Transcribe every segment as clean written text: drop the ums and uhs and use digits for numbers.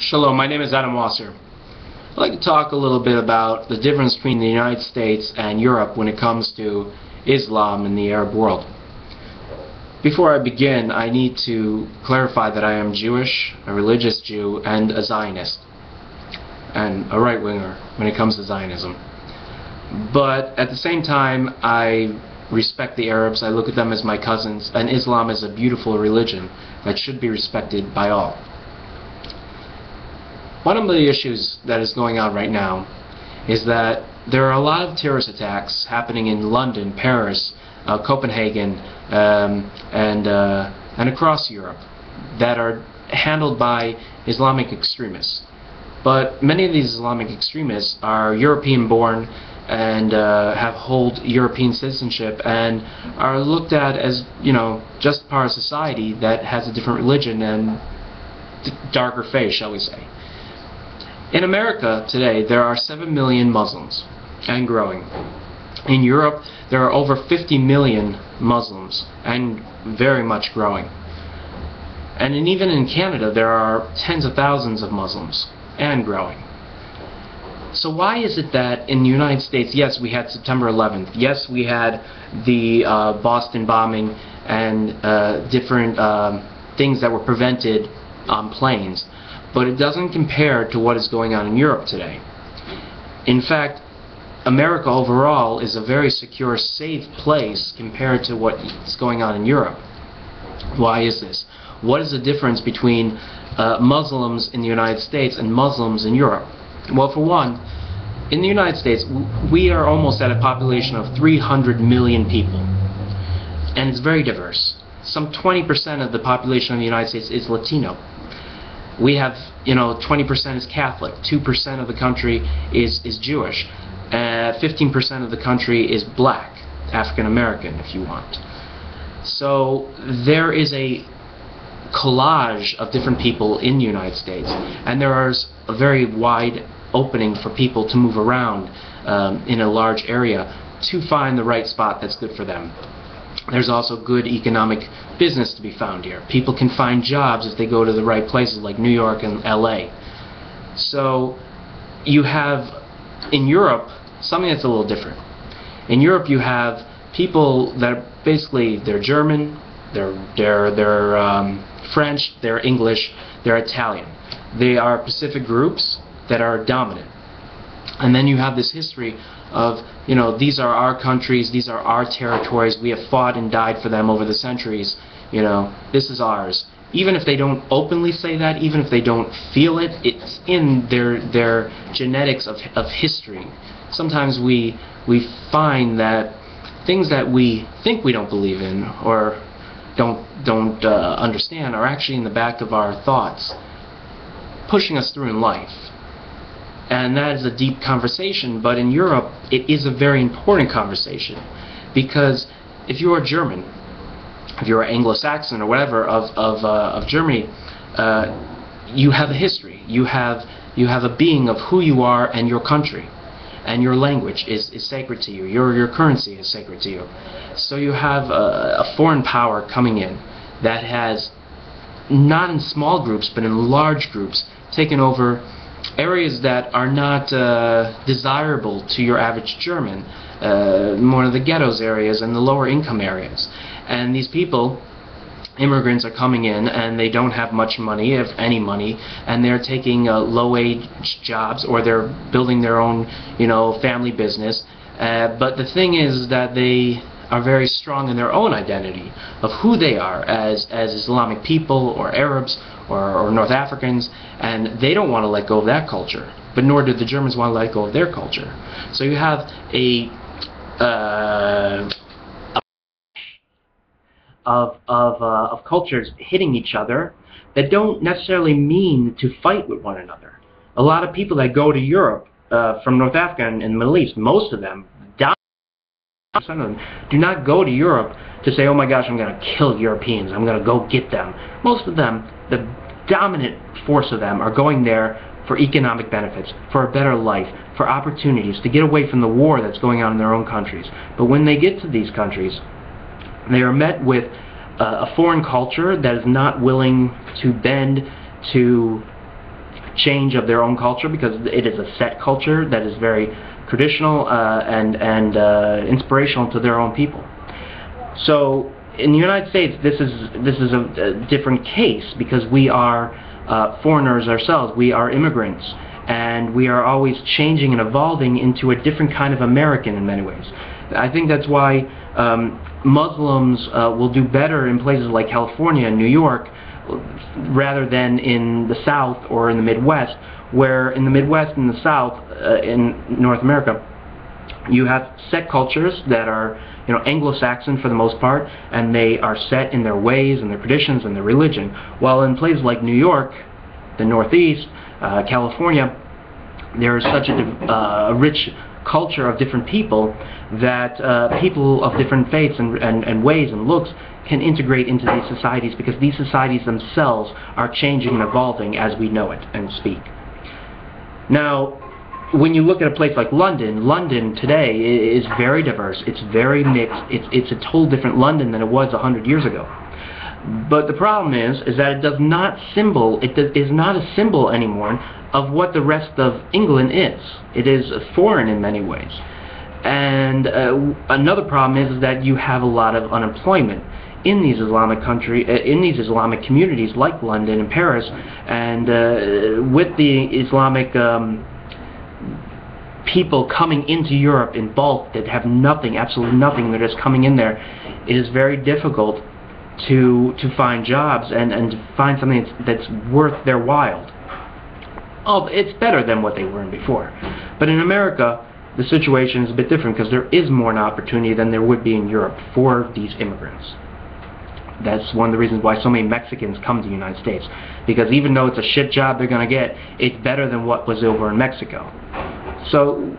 Shalom, my name is Adam Wasser. I'd like to talk a little bit about the difference between the United States and Europe when it comes to Islam in the Arab world. Before I begin, I need to clarify that I am Jewish, a religious Jew, and a Zionist, and a right-winger when it comes to Zionism. But at the same time, I respect the Arabs. I look at them as my cousins, and Islam is a beautiful religion that should be respected by all. One of the issues that is going on right now is that there are a lot of terrorist attacks happening in London, Paris, Copenhagen, and across Europe that are handled by Islamic extremists. But many of these Islamic extremists are European-born and hold European citizenship and are looked at as, just part of society that has a different religion and darker faith, shall we say. In America today, there are 7 million Muslims, and growing. In Europe, there are over 50 million Muslims, and very much growing. And even in Canada, there are tens of thousands of Muslims, and growing. So why is it that in the United States, yes, we had September 11th, yes, we had the Boston bombing and different things that were prevented on planes, but it doesn't compare to what is going on in Europe today. In fact, America overall is a very secure, safe place compared to what's going on in Europe. Why is this? What is the difference between Muslims in the United States and Muslims in Europe? Well, for one, in the United States, we are almost at a population of 300 million people. And it's very diverse. Some 20% of the population of the United States is Latino. We have, 20% is Catholic, 2% of the country is Jewish, 15% of the country is black, African American if you want. So there is a collage of different people in the United States, and there is a very wide opening for people to move around in a large area to find the right spot that's good for them. There's also good economic business to be found here. People can find jobs if they go to the right places like New York and LA. So you have in Europe something that's a little different. In Europe you have people that are basically, they're German, they're French, they're English, they're Italian. They are Pacific groups that are dominant. And then you have this history of, these are our countries, these are our territories, we have fought and died for them over the centuries, this is ours. Even if they don't openly say that, even if they don't feel it, it's in their genetics of history. Sometimes we find that things that we think we don't believe in or don't understand are actually in the back of our thoughts, pushing us through in life. And that is a deep conversation, but in Europe it is a very important conversation, because if you are German, if you are Anglo-Saxon or whatever of Germany, you have a history, you have a being of who you are and your country, and your language is sacred to you, your currency is sacred to you. So you have a foreign power coming in that has, not in small groups but in large groups, taken over areas that are not desirable to your average German, more of the ghettos areas and the lower income areas. And these people, immigrants, are coming in and they don't have much money, if any money, and they're taking low-wage jobs, or they're building their own, family business. But the thing is that they are very strong in their own identity of who they are as Islamic people or Arabs or North Africans, and they don't want to let go of that culture, but nor do the Germans want to let go of their culture. So you have of cultures hitting each other that don't necessarily mean to fight with one another. A lot of people that go to Europe from North Africa and the Middle East, most of them, some of them, do not go to Europe to say, oh my gosh, I'm going to kill Europeans, I'm going to go get them. Most of them, the dominant force of them, are going there for economic benefits, for a better life, for opportunities, to get away from the war that's going on in their own countries. But when they get to these countries, they are met with a foreign culture that is not willing to bend to change of their own culture, because it is a set culture that is very traditional and inspirational to their own people. So in the United States, this is a different case, because we are foreigners ourselves. We are immigrants, and we are always changing and evolving into a different kind of American in many ways. I think that's why Muslims will do better in places like California and New York rather than in the South or in the Midwest, where in the Midwest and the South in North America you have set cultures that are, you know, Anglo-Saxon for the most part, and they are set in their ways and their traditions and their religion. While in places like New York, the Northeast, California, there is such a rich culture of different people that people of different faiths and ways and looks can integrate into these societies, because these societies themselves are changing and evolving as we know it and speak. Now, when you look at a place like London, London today is very diverse. It's very mixed. It's a total different London than it was 100 years ago. But the problem is that it does not symbol. It is not a symbol anymore of what the rest of England is. It is foreign in many ways. And another problem is that you have a lot of unemployment in these Islamic Islamic communities like London and Paris, and with the Islamic people coming into Europe in bulk that have nothing, absolutely nothing, they're just coming in there, it is very difficult to find jobs and to find something that's worth their while. Oh, it's better than what they were in before. But in America, the situation is a bit different, because there is more an opportunity than there would be in Europe for these immigrants. That's one of the reasons why so many Mexicans come to the United States, because even though it's a shit job they're going to get, it's better than what was over in Mexico. So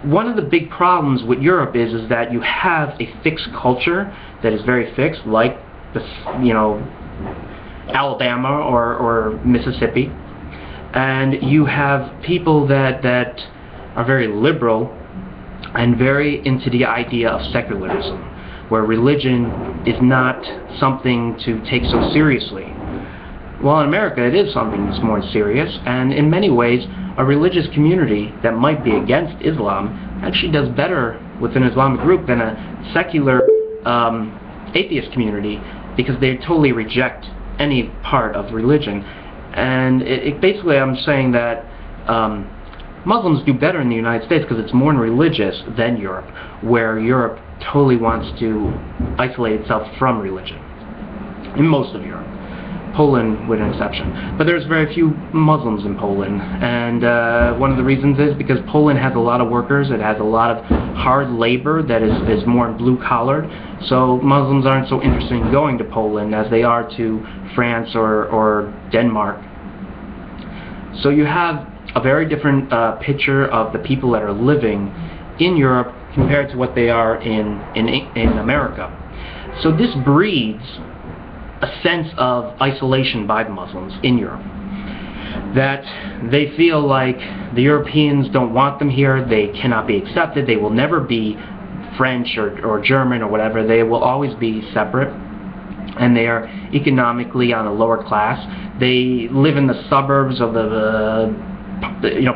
one of the big problems with Europe is that you have a fixed culture that is very fixed, like Alabama or Mississippi, and you have people that are very liberal and very into the idea of secularism, where religion is not something to take so seriously. Well, in America it is something that's more serious, and in many ways a religious community that might be against Islam actually does better with an Islamic group than a secular atheist community, because they totally reject any part of religion. And basically I'm saying that Muslims do better in the United States because it's more religious than Europe, where Europe totally wants to isolate itself from religion, in most of Europe. Poland with an exception. But there's very few Muslims in Poland, and one of the reasons is because Poland has a lot of workers, it has a lot of hard labor that is more blue-collared, so Muslims aren't so interested in going to Poland as they are to France or Denmark. So you have a very different picture of the people that are living in Europe compared to what they are in America. So this breeds a sense of isolation by the Muslims in Europe, that they feel like the Europeans don't want them here, they cannot be accepted, they will never be French or German or whatever, they will always be separate, and they are economically on a lower class. They live in the suburbs of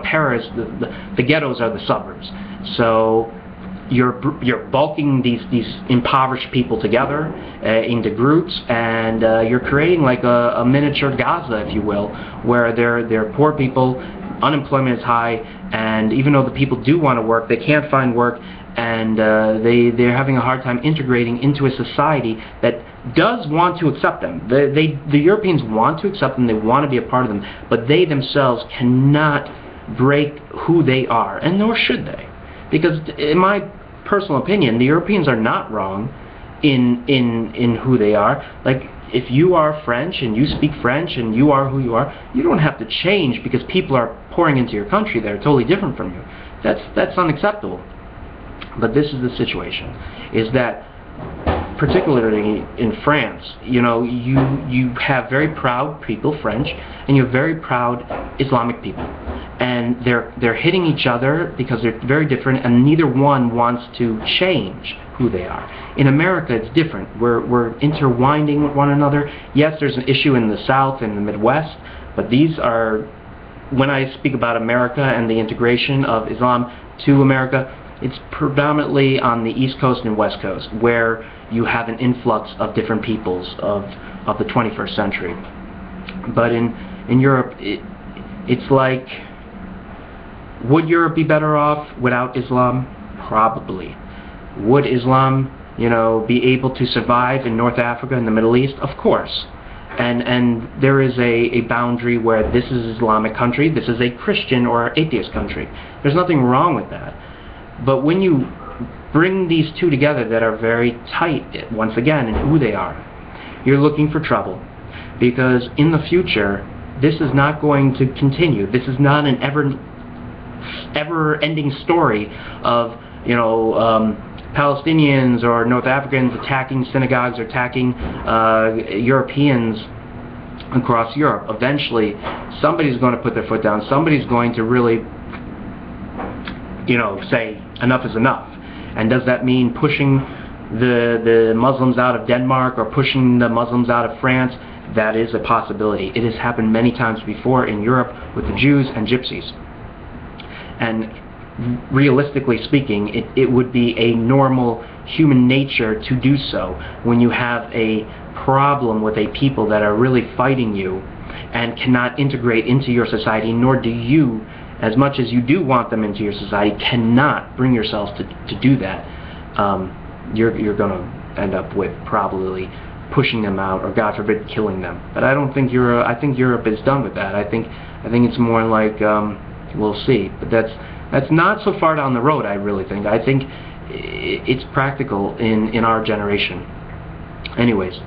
Paris, the ghettos are the suburbs. So you're bulking these impoverished people together into groups, and you're creating like a miniature Gaza, if you will, where they're poor people, unemployment is high, and even though the people do want to work, they can't find work, and they're having a hard time integrating into a society that does want to accept them. The Europeans want to accept them, they want to be a part of them, but they themselves cannot break who they are, and nor should they. Because in my personal opinion, the Europeans are not wrong in who they are. Like, if you are French and you speak French and you are who you are, you don't have to change because people are pouring into your country that are totally different from you. That's unacceptable. But this is the situation, is that particularly in France, you have very proud people, French, and you have very proud Islamic people, and they're hitting each other because they're very different, and neither one wants to change who they are. In America, it's different. We're intertwining with one another. Yes, there's an issue in the South and the Midwest, but these are when I speak about America and the integration of Islam to America, it's predominantly on the East Coast and West Coast, where you have an influx of different peoples of the 21st century. But in Europe, it's like, would Europe be better off without Islam? Probably. Would Islam, be able to survive in North Africa and the Middle East? Of course. And there is a boundary where this is Islamic country, this is a Christian or atheist country. There's nothing wrong with that. But when you bring these two together that are very tight, once again, in who they are, you're looking for trouble. Because in the future, this is not going to continue. This is not an ever-ending story of, Palestinians or North Africans attacking synagogues or attacking Europeans across Europe. Eventually, somebody's going to put their foot down. Somebody's going to really, say enough is enough. And does that mean pushing the Muslims out of Denmark or pushing the Muslims out of France? That is a possibility. It has happened many times before in Europe with the Jews and Gypsies. And realistically speaking, it would be a normal human nature to do so when you have a problem with a people that are really fighting you and cannot integrate into your society, nor do you, as much as you do want them into your society, cannot bring yourselves to do that. You're going to end up with probably pushing them out, or God forbid, killing them. But I don't think I think Europe is done with that. I think it's more like we'll see. But that's not so far down the road, I really think. I think it's practical in our generation. Anyways,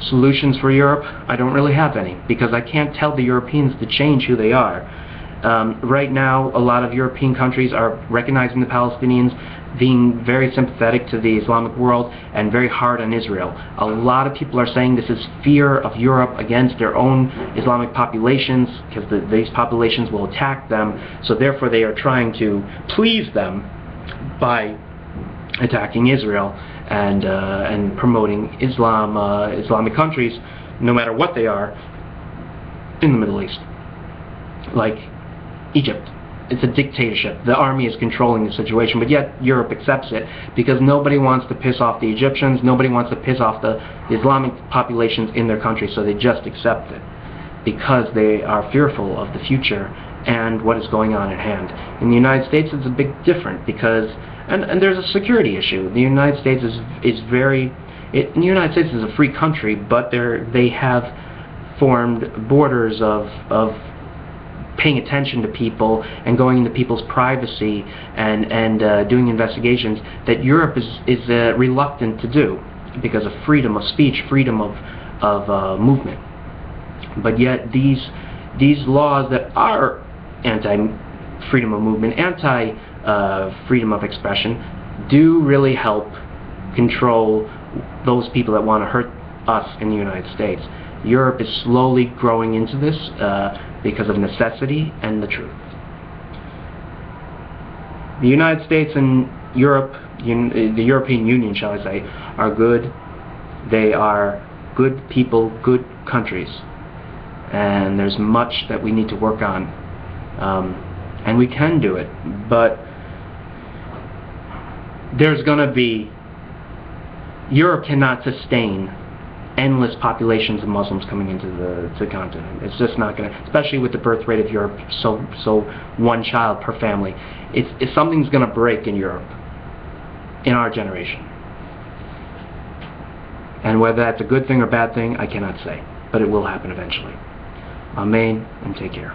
solutions for Europe, I don't really have any, because I can't tell the Europeans to change who they are. Right now, a lot of European countries are recognizing the Palestinians, being very sympathetic to the Islamic world, and very hard on Israel. A lot of people are saying this is fear of Europe against their own Islamic populations, because these populations will attack them, so therefore they are trying to please them by attacking Israel and promoting Islamic countries, no matter what they are, in the Middle East. Like Egypt. It's a dictatorship. The army is controlling the situation, but yet Europe accepts it because nobody wants to piss off the Egyptians, nobody wants to piss off the Islamic populations in their country, so they just accept it because they are fearful of the future and what is going on at hand. In the United States, it's a big different because, and there's a security issue. The United States the United States is a free country, but they have formed borders of paying attention to people and going into people's privacy and doing investigations that Europe is reluctant to do because of freedom of speech, freedom of movement. But yet these laws that are anti-freedom of movement, anti-freedom of expression, do really help control those people that want to hurt us in the United States. Europe is slowly growing into this because of necessity and the truth. The United States and Europe, the European Union, shall I say, are good. They are good people, good countries. And there's much that we need to work on. And we can do it. But there's going to be... Europe cannot sustain endless populations of Muslims coming into the continent. It's just not going to, especially with the birth rate of Europe, so one child per family. It's something's going to break in Europe in our generation. And whether that's a good thing or bad thing, I cannot say. But it will happen eventually. Amen, and take care.